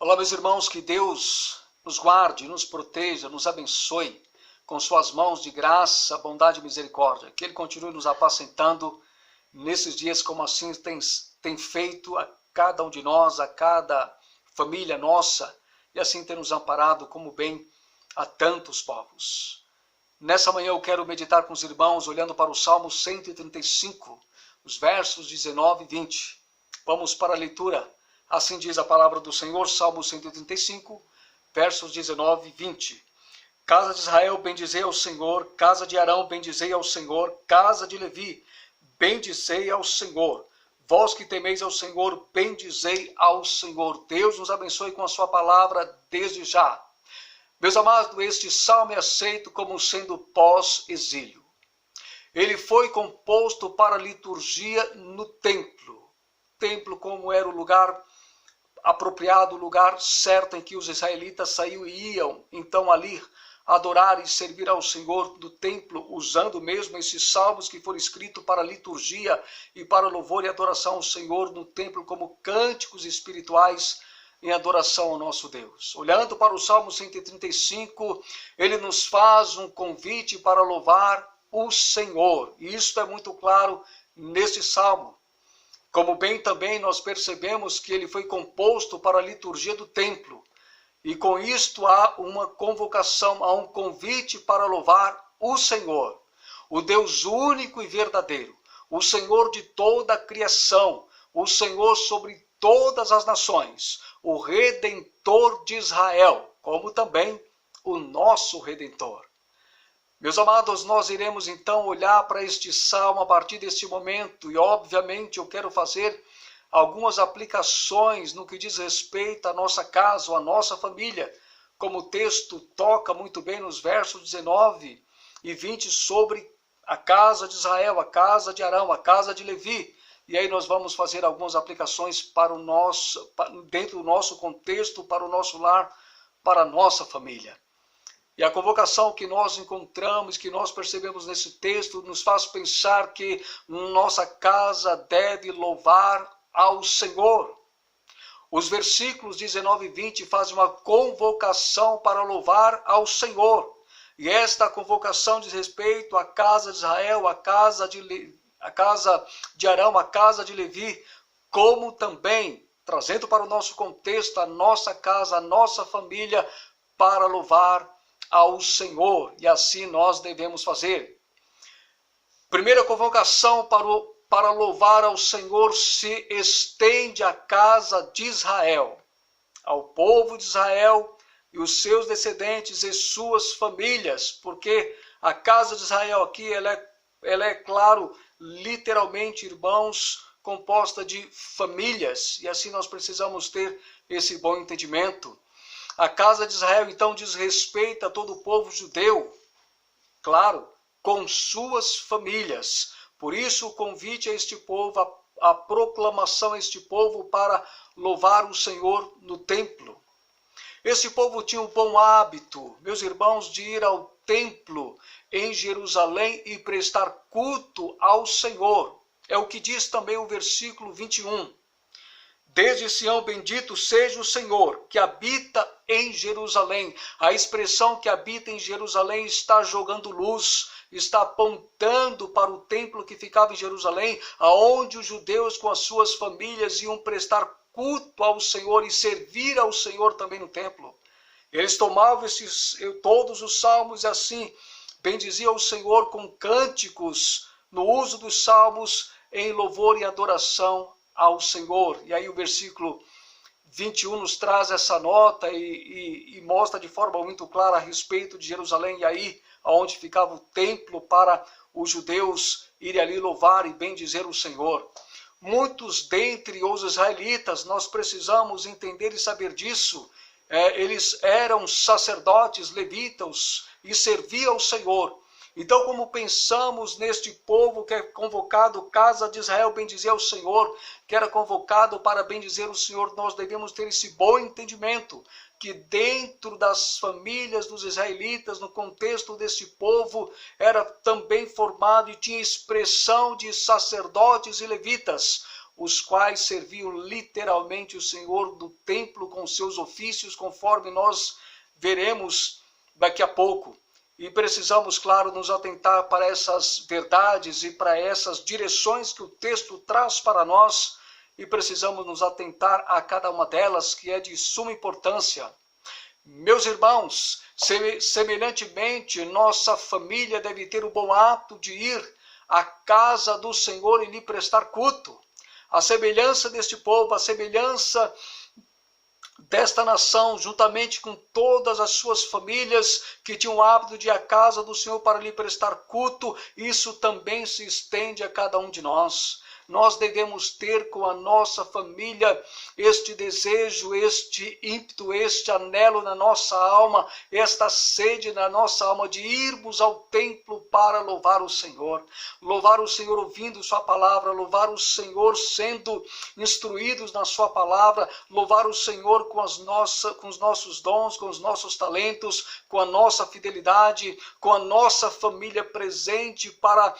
Olá, meus irmãos, que Deus nos guarde, nos proteja, nos abençoe com suas mãos de graça, bondade e misericórdia. Que Ele continue nos apacentando nesses dias, como assim tem feito a cada um de nós, a cada família nossa, e assim tem nos amparado como bem a tantos povos. Nessa manhã eu quero meditar com os irmãos, olhando para o Salmo 135, os versos 19 e 20. Vamos para a leitura. Assim diz a palavra do Senhor, Salmo 135, versos 19 e 20. Casa de Israel, bendizei ao Senhor. Casa de Arão, bendizei ao Senhor. Casa de Levi, bendizei ao Senhor. Vós que temeis ao Senhor, bendizei ao Senhor. Deus nos abençoe com a sua palavra desde já. Meus amados, este salmo é aceito como sendo pós-exílio. Ele foi composto para a liturgia no templo. Templo como era o lugar apropriado, o lugar certo em que os israelitas saíam e iam, então ali adorar e servir ao Senhor do templo, usando mesmo esses salmos que foram escritos para a liturgia e para louvor e adoração ao Senhor no templo como cânticos espirituais em adoração ao nosso Deus. Olhando para o Salmo 135, ele nos faz um convite para louvar o Senhor. E isso é muito claro neste Salmo. Como bem também nós percebemos que ele foi composto para a liturgia do templo. E com isto há uma convocação, há um convite para louvar o Senhor, o Deus único e verdadeiro, o Senhor de toda a criação, o Senhor sobre todas as nações, o Redentor de Israel, como também o nosso Redentor. Meus amados, nós iremos então olhar para este salmo a partir deste momento e obviamente eu quero fazer algumas aplicações no que diz respeito à nossa casa, à nossa família, como o texto toca muito bem nos versos 19 e 20 sobre a casa de Israel, a casa de Arão, a casa de Levi. E aí nós vamos fazer algumas aplicações para dentro do nosso contexto, para o nosso lar, para a nossa família. E a convocação que nós encontramos, que nós percebemos nesse texto, nos faz pensar que nossa casa deve louvar ao Senhor. Os versículos 19 e 20 fazem uma convocação para louvar ao Senhor. E esta convocação diz respeito à casa de Israel, à casa de Arão, à casa de Levi, como também, trazendo para o nosso contexto, a nossa casa, a nossa família, para louvar ao Senhor. E assim nós devemos fazer. Primeira convocação para louvar ao Senhor se estende à casa de Israel, ao povo de Israel e os seus descendentes e suas famílias, porque a casa de Israel aqui, ela é claro, literalmente, irmãos, composta de famílias, e assim nós precisamos ter esse bom entendimento. A casa de Israel, então, diz respeito a todo o povo judeu, claro, com suas famílias. Por isso, o convite a este povo, a proclamação a este povo para louvar o Senhor no templo. Este povo tinha um bom hábito, meus irmãos, de ir ao templo em Jerusalém e prestar culto ao Senhor. É o que diz também o versículo 21. Desde Sião bendito seja o Senhor, que habita em Jerusalém. A expressão que habita em Jerusalém está jogando luz, está apontando para o templo que ficava em Jerusalém, aonde os judeus com as suas famílias iam prestar culto ao Senhor e servir ao Senhor também no templo. Eles tomavam todos os salmos e assim bendiziam o Senhor com cânticos no uso dos salmos em louvor e adoração ao Senhor. E aí o versículo 21 nos traz essa nota e mostra de forma muito clara a respeito de Jerusalém, e aí onde ficava o templo para os judeus irem ali louvar e bendizer o Senhor. Muitos dentre os israelitas, nós precisamos entender e saber disso, eles eram sacerdotes, levitas, e serviam ao Senhor. Então, como pensamos neste povo que é convocado, casa de Israel, bendizer ao Senhor, que era convocado para bendizer o Senhor, nós devemos ter esse bom entendimento, que dentro das famílias dos israelitas, no contexto desse povo, era também formado e tinha expressão de sacerdotes e levitas. os quais serviam literalmente o Senhor do templo com seus ofícios, conforme nós veremos daqui a pouco. E precisamos, claro, nos atentar para essas verdades e para essas direções que o texto traz para nós, e precisamos nos atentar a cada uma delas, que é de suma importância. Meus irmãos, semelhantemente, nossa família deve ter o bom hábito de ir à casa do Senhor e lhe prestar culto. A semelhança deste povo, a semelhança desta nação, juntamente com todas as suas famílias que tinham o hábito de ir à casa do Senhor para lhe prestar culto, isso também se estende a cada um de nós. Nós devemos ter com a nossa família este desejo, este ímpeto, este anelo na nossa alma, esta sede na nossa alma de irmos ao templo para louvar o Senhor ouvindo sua palavra, louvar o Senhor sendo instruídos na sua palavra, louvar o Senhor com os nossos dons, com os nossos talentos, com a nossa fidelidade, com a nossa família presente para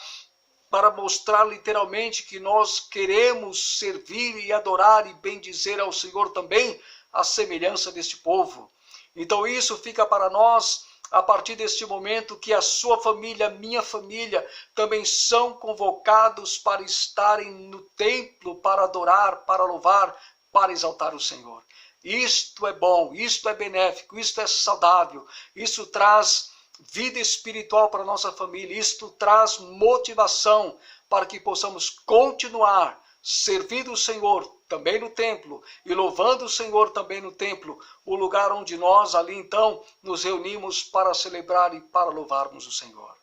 mostrar literalmente que nós queremos servir e adorar e bendizer ao Senhor também, à semelhança deste povo. Então isso fica para nós, a partir deste momento, que a sua família, a minha família, também são convocados para estarem no templo, para adorar, para louvar, para exaltar o Senhor. Isto é bom, isto é benéfico, isto é saudável, isso traz vida espiritual para a nossa família, isto traz motivação para que possamos continuar servindo o Senhor também no templo e louvando o Senhor também no templo, o lugar onde nós ali então nos reunimos para celebrar e para louvarmos o Senhor.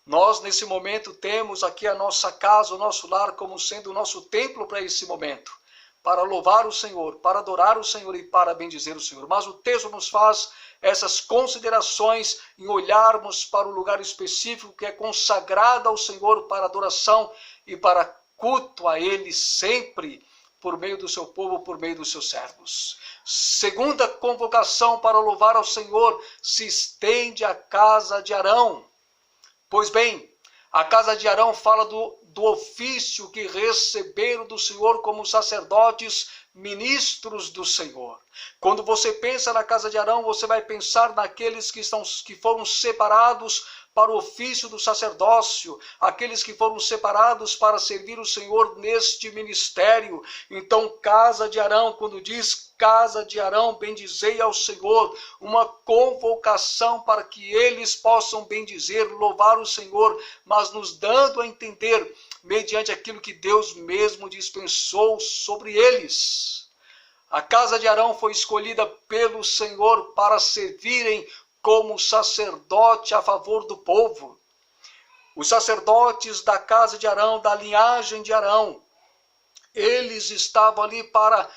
Nós nesse momento temos aqui a nossa casa, o nosso lar como sendo o nosso templo para esse momento, para louvar o Senhor, para adorar o Senhor e para bendizer o Senhor. Mas o texto nos faz essas considerações em olharmos para o lugar específico que é consagrado ao Senhor para adoração e para culto a Ele sempre por meio do seu povo, por meio dos seus servos. Segunda convocação para louvar ao Senhor se estende à casa de Arão. Pois bem, a casa de Arão fala do ofício que receberam do Senhor como sacerdotes, ministros do Senhor. Quando você pensa na casa de Arão, você vai pensar naqueles que foram separados para o ofício do sacerdócio, aqueles que foram separados para servir o Senhor neste ministério. Então, casa de Arão, quando diz casa de Arão, bendizei ao Senhor, uma convocação para que eles possam bendizer, louvar o Senhor, mas nos dando a entender, mediante aquilo que Deus mesmo dispensou sobre eles. A casa de Arão foi escolhida pelo Senhor para servirem como sacerdote a favor do povo. Os sacerdotes da casa de Arão, da linhagem de Arão, eles estavam ali para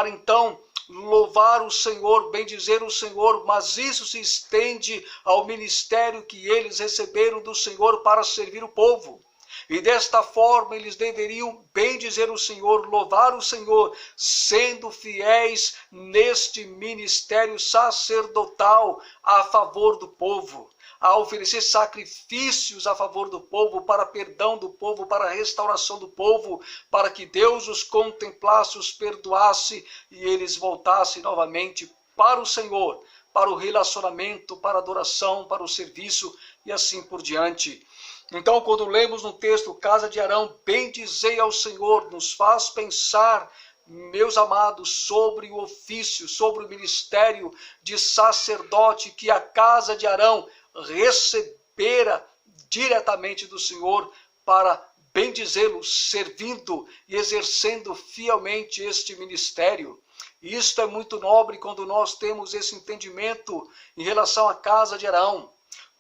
então louvar o Senhor, bendizer o Senhor, mas isso se estende ao ministério que eles receberam do Senhor para servir o povo. E desta forma eles deveriam bendizer o Senhor, louvar o Senhor, sendo fiéis neste ministério sacerdotal a favor do povo, a oferecer sacrifícios a favor do povo, para perdão do povo, para restauração do povo, para que Deus os contemplasse, os perdoasse e eles voltassem novamente para o Senhor, para o relacionamento, para a adoração, para o serviço e assim por diante. Então, quando lemos no texto, casa de Arão, bendizei ao Senhor, nos faz pensar, meus amados, sobre o ofício, sobre o ministério de sacerdote que a casa de Arão recebera diretamente do Senhor para bendizê-lo, servindo e exercendo fielmente este ministério. Isto é muito nobre quando nós temos esse entendimento em relação à casa de Arão.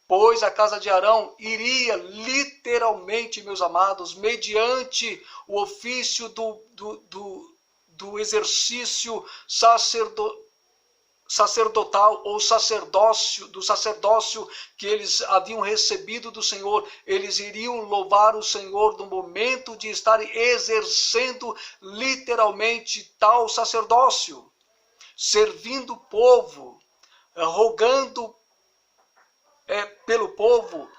Pois a casa de Arão iria literalmente, meus amados, mediante o ofício do exercício sacerdotal ou do sacerdócio que eles haviam recebido do Senhor, eles iriam louvar o Senhor no momento de estarem exercendo literalmente tal sacerdócio, servindo o povo, rogando pelo povo,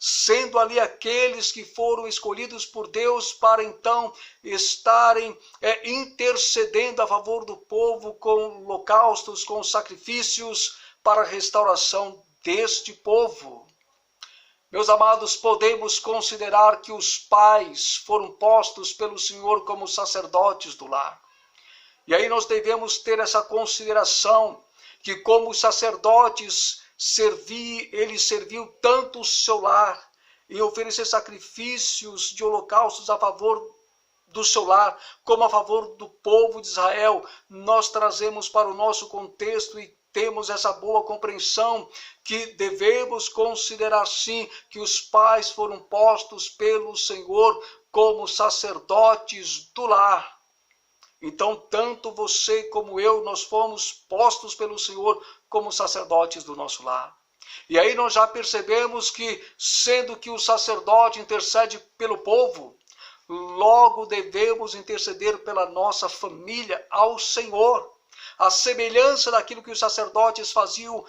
sendo ali aqueles que foram escolhidos por Deus para então estarem intercedendo a favor do povo com holocaustos, com sacrifícios para a restauração deste povo. Meus amados, podemos considerar que os pais foram postos pelo Senhor como sacerdotes do lar. E aí nós devemos ter essa consideração que como os sacerdotes ele serviu tanto o seu lar em oferecer sacrifícios de holocaustos a favor do seu lar, como a favor do povo de Israel. Nós trazemos para o nosso contexto e temos essa boa compreensão que devemos considerar sim que os pais foram postos pelo Senhor como sacerdotes do lar. Então, tanto você como eu, nós fomos postos pelo Senhor como sacerdotes do nosso lar. E aí nós já percebemos que, sendo que o sacerdote intercede pelo povo, logo devemos interceder pela nossa família ao Senhor. A semelhança daquilo que os sacerdotes faziam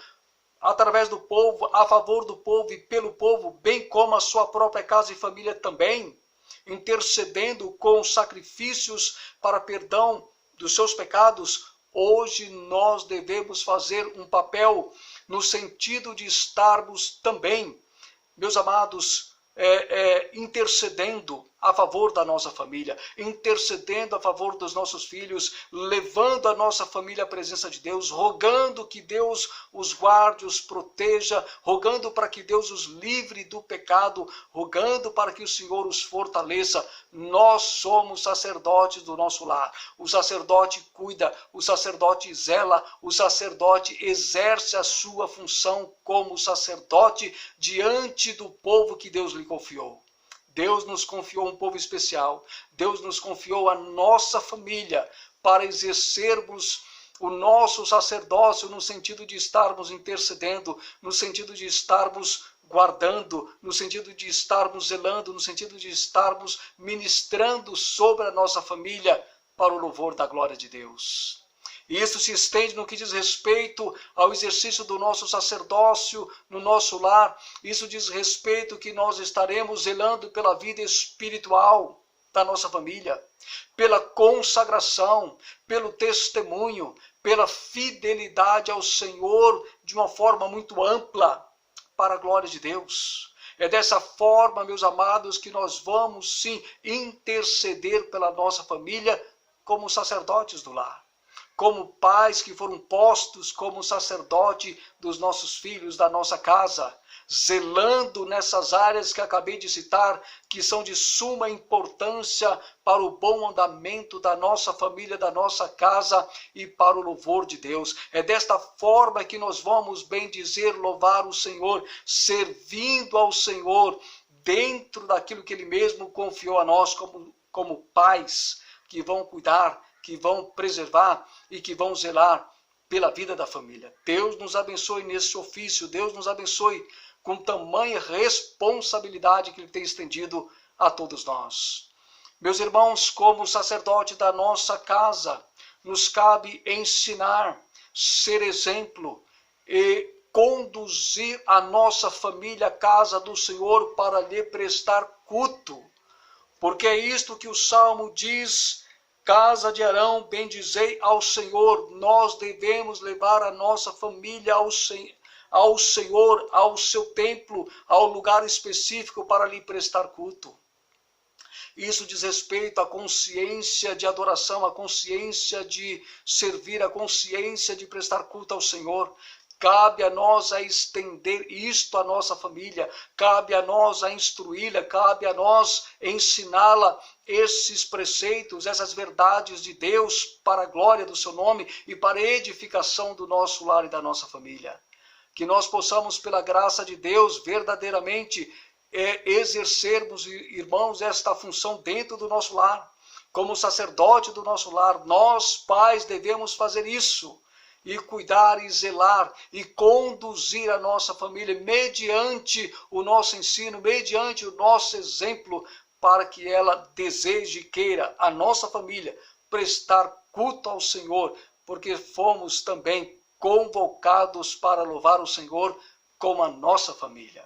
através do povo, a favor do povo e pelo povo, bem como a sua própria casa e família também, intercedendo com sacrifícios para perdão dos seus pecados, hoje nós devemos fazer um papel no sentido de estarmos também, meus amados, intercedendo a favor da nossa família, intercedendo a favor dos nossos filhos, levando a nossa família à presença de Deus, rogando que Deus os guarde, os proteja, rogando para que Deus os livre do pecado, rogando para que o Senhor os fortaleça. Nós somos sacerdotes do nosso lar. O sacerdote cuida, o sacerdote zela, o sacerdote exerce a sua função como sacerdote diante do povo que Deus lhe confiou. Deus nos confiou um povo especial. Deus nos confiou a nossa família para exercermos o nosso sacerdócio no sentido de estarmos intercedendo, no sentido de estarmos guardando, no sentido de estarmos zelando, no sentido de estarmos ministrando sobre a nossa família para o louvor da glória de Deus. E isso se estende no que diz respeito ao exercício do nosso sacerdócio no nosso lar. Isso diz respeito que nós estaremos zelando pela vida espiritual da nossa família, pela consagração, pelo testemunho, pela fidelidade ao Senhor de uma forma muito ampla para a glória de Deus. É dessa forma, meus amados, que nós vamos sim interceder pela nossa família como sacerdotes do lar. Como pais que foram postos como sacerdote dos nossos filhos, da nossa casa, zelando nessas áreas que acabei de citar, que são de suma importância para o bom andamento da nossa família, da nossa casa e para o louvor de Deus. É desta forma que nós vamos bendizer, louvar o Senhor, servindo ao Senhor dentro daquilo que Ele mesmo confiou a nós como pais que vão cuidar, que vão preservar e que vão zelar pela vida da família. Deus nos abençoe nesse ofício, Deus nos abençoe com tamanha responsabilidade que Ele tem estendido a todos nós. Meus irmãos, como sacerdote da nossa casa, nos cabe ensinar, ser exemplo e conduzir a nossa família à casa do Senhor para lhe prestar culto. Porque é isto que o Salmo diz: casa de Arão, bendizei ao Senhor. Nós devemos levar a nossa família ao Senhor, ao seu templo, ao lugar específico para lhe prestar culto. Isso diz respeito à consciência de adoração, à consciência de servir, à consciência de prestar culto ao Senhor. Cabe a nós a estender isto à nossa família, cabe a nós a instruí-la, cabe a nós ensiná-la esses preceitos, essas verdades de Deus para a glória do seu nome e para a edificação do nosso lar e da nossa família. Que nós possamos, pela graça de Deus, verdadeiramente exercermos, irmãos, esta função dentro do nosso lar. Como sacerdote do nosso lar, nós, pais, devemos fazer isso. E cuidar e zelar e conduzir a nossa família mediante o nosso ensino, mediante o nosso exemplo, para que ela deseje e queira, a nossa família, prestar culto ao Senhor, porque fomos também convocados para louvar o Senhor como a nossa família.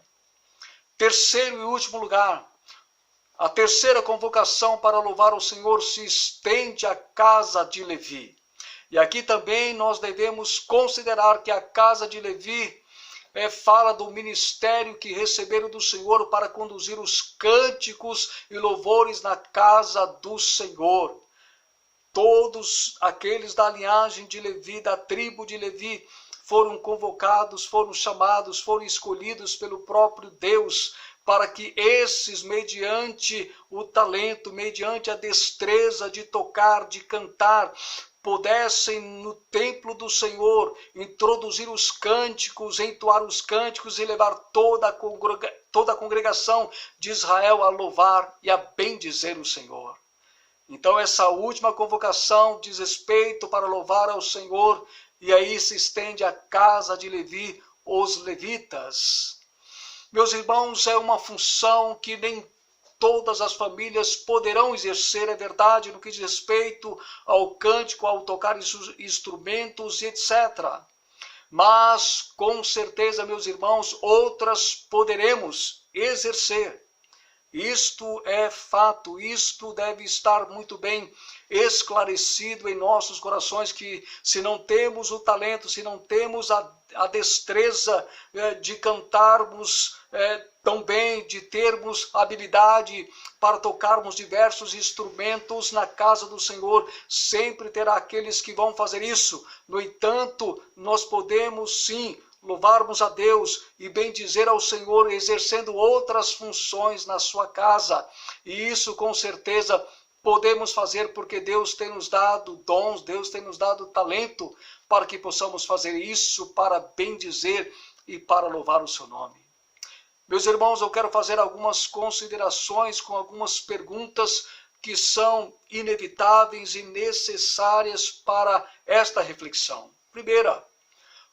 Terceiro e último lugar, a terceira convocação para louvar o Senhor se estende à casa de Levi. E aqui também nós devemos considerar que a casa de Levi fala do ministério que receberam do Senhor para conduzir os cânticos e louvores na casa do Senhor. Todos aqueles da linhagem de Levi, da tribo de Levi, foram convocados, foram chamados, foram escolhidos pelo próprio Deus, para que esses, mediante o talento, mediante a destreza de tocar, de cantar, pudessem no templo do Senhor introduzir os cânticos, entoar os cânticos e levar toda a congregação de Israel a louvar e a bendizer o Senhor. Então essa última convocação diz respeito para louvar ao Senhor, e aí se estende à casa de Levi, os levitas. Meus irmãos, é uma função que nem todas as famílias poderão exercer, é verdade, no que diz respeito ao cântico, ao tocar instrumentos, etc. Mas, com certeza, meus irmãos, outras poderemos exercer. Isto é fato, isto deve estar muito bem esclarecido em nossos corações, que se não temos o talento, se não temos a destreza de cantarmos tão bem, de termos habilidade para tocarmos diversos instrumentos na casa do Senhor, sempre terá aqueles que vão fazer isso. No entanto, nós podemos sim louvarmos a Deus e bendizer ao Senhor, exercendo outras funções na sua casa. E isso com certeza podemos fazer porque Deus tem nos dado dons, Deus tem nos dado talento para que possamos fazer isso para bendizer e para louvar o seu nome. Meus irmãos, eu quero fazer algumas considerações com algumas perguntas que são inevitáveis e necessárias para esta reflexão. Primeira,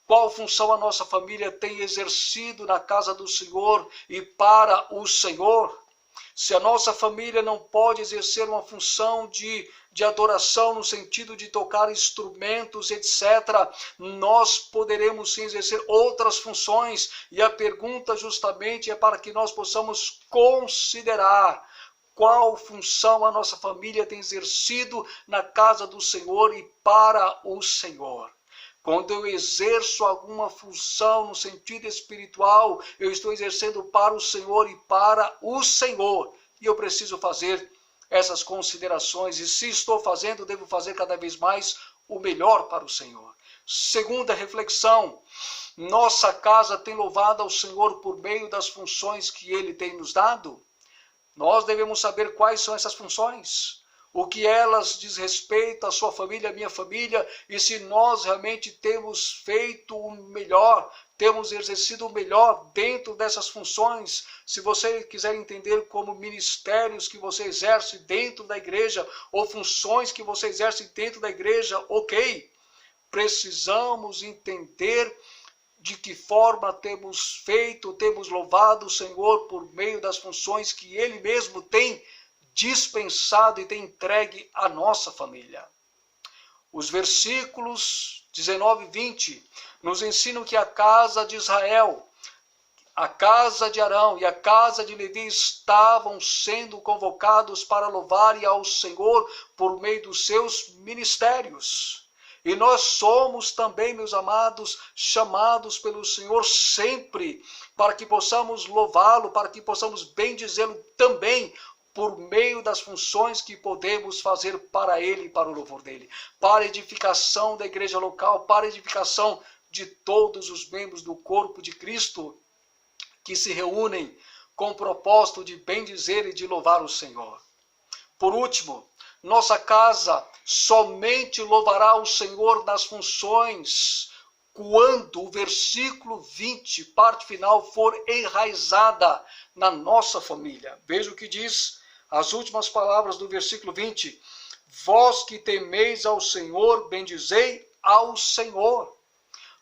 qual função a nossa família tem exercido na casa do Senhor e para o Senhor? Se a nossa família não pode exercer uma função de adoração no sentido de tocar instrumentos, etc., nós poderemos sim exercer outras funções. E a pergunta justamente é para que nós possamos considerar qual função a nossa família tem exercido na casa do Senhor e para o Senhor. Quando eu exerço alguma função no sentido espiritual, eu estou exercendo para o Senhor e para o Senhor. E eu preciso fazer essas considerações. E se estou fazendo, devo fazer cada vez mais o melhor para o Senhor. Segunda reflexão. Nossa casa tem louvado ao Senhor por meio das funções que Ele tem nos dado? Nós devemos saber quais são essas funções. O que elas diz respeito à sua família, à minha família, e se nós realmente temos feito o melhor, temos exercido o melhor dentro dessas funções. Se você quiser entender como ministérios que você exerce dentro da igreja, ou funções que você exerce dentro da igreja, ok. Precisamos entender de que forma temos feito, temos louvado o Senhor por meio das funções que Ele mesmo tem dispensado e tem entregue à nossa família. Os versículos 19 e 20 nos ensinam que a casa de Israel, a casa de Arão e a casa de Levi estavam sendo convocados para louvar ao Senhor por meio dos seus ministérios. E nós somos também, meus amados, chamados pelo Senhor sempre para que possamos louvá-lo, para que possamos bendizê-lo também, por meio das funções que podemos fazer para Ele e para o louvor dEle, para a edificação da igreja local, para a edificação de todos os membros do corpo de Cristo, que se reúnem com o propósito de bendizer e de louvar o Senhor. Por último, nossa casa somente louvará o Senhor nas funções quando o versículo 20, parte final, for enraizada na nossa família. Veja o que diz as últimas palavras do versículo 20. Vós que temeis ao Senhor, bendizei ao Senhor.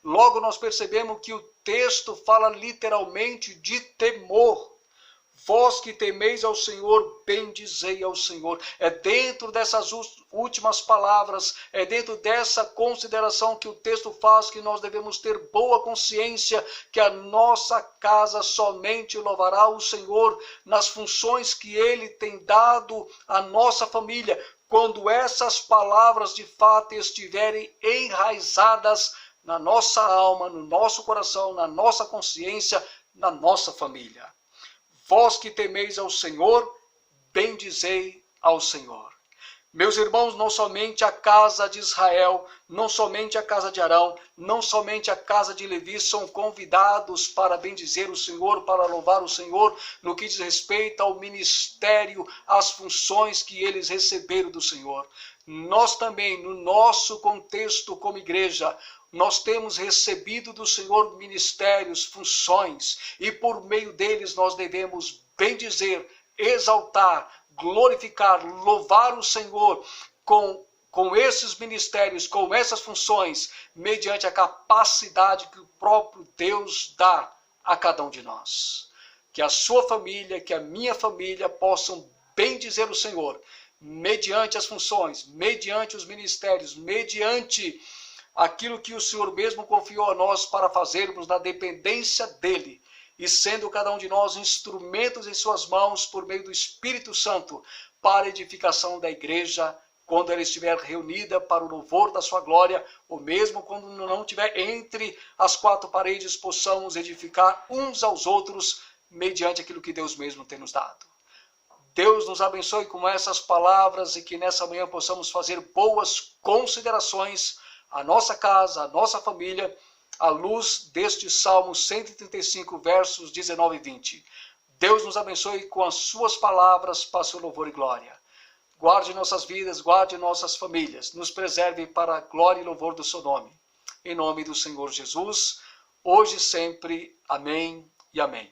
Logo nós percebemos que o texto fala literalmente de temor. Vós que temeis ao Senhor, bendizei ao Senhor. É dentro dessas últimas palavras, é dentro dessa consideração que o texto faz, que nós devemos ter boa consciência que a nossa casa somente louvará o Senhor nas funções que Ele tem dado à nossa família, quando essas palavras de fato estiverem enraizadas na nossa alma, no nosso coração, na nossa consciência, na nossa família. Vós que temeis ao Senhor, bendizei ao Senhor. Meus irmãos, não somente a casa de Israel, não somente a casa de Arão, não somente a casa de Levi são convidados para bendizer o Senhor, para louvar o Senhor, no que diz respeito ao ministério, às funções que eles receberam do Senhor. Nós também, no nosso contexto como igreja, nós temos recebido do Senhor ministérios, funções, e por meio deles nós devemos bendizer, exaltar, glorificar, louvar o Senhor com esses ministérios, com essas funções, mediante a capacidade que o próprio Deus dá a cada um de nós. Que a sua família, que a minha família possam bendizer o Senhor, mediante as funções, mediante os ministérios, mediante aquilo que o Senhor mesmo confiou a nós para fazermos na dependência dEle, e sendo cada um de nós instrumentos em suas mãos por meio do Espírito Santo para a edificação da igreja, quando ela estiver reunida para o louvor da sua glória, ou mesmo quando não estiver entre as quatro paredes, possamos edificar uns aos outros mediante aquilo que Deus mesmo tem nos dado. Deus nos abençoe com essas palavras e que nessa manhã possamos fazer boas considerações à nossa casa, à nossa família, à luz deste Salmo 135, versos 19 e 20. Deus nos abençoe com as suas palavras para seu louvor e glória. Guarde nossas vidas, guarde nossas famílias, nos preserve para a glória e louvor do seu nome. Em nome do Senhor Jesus, hoje e sempre. Amém e amém.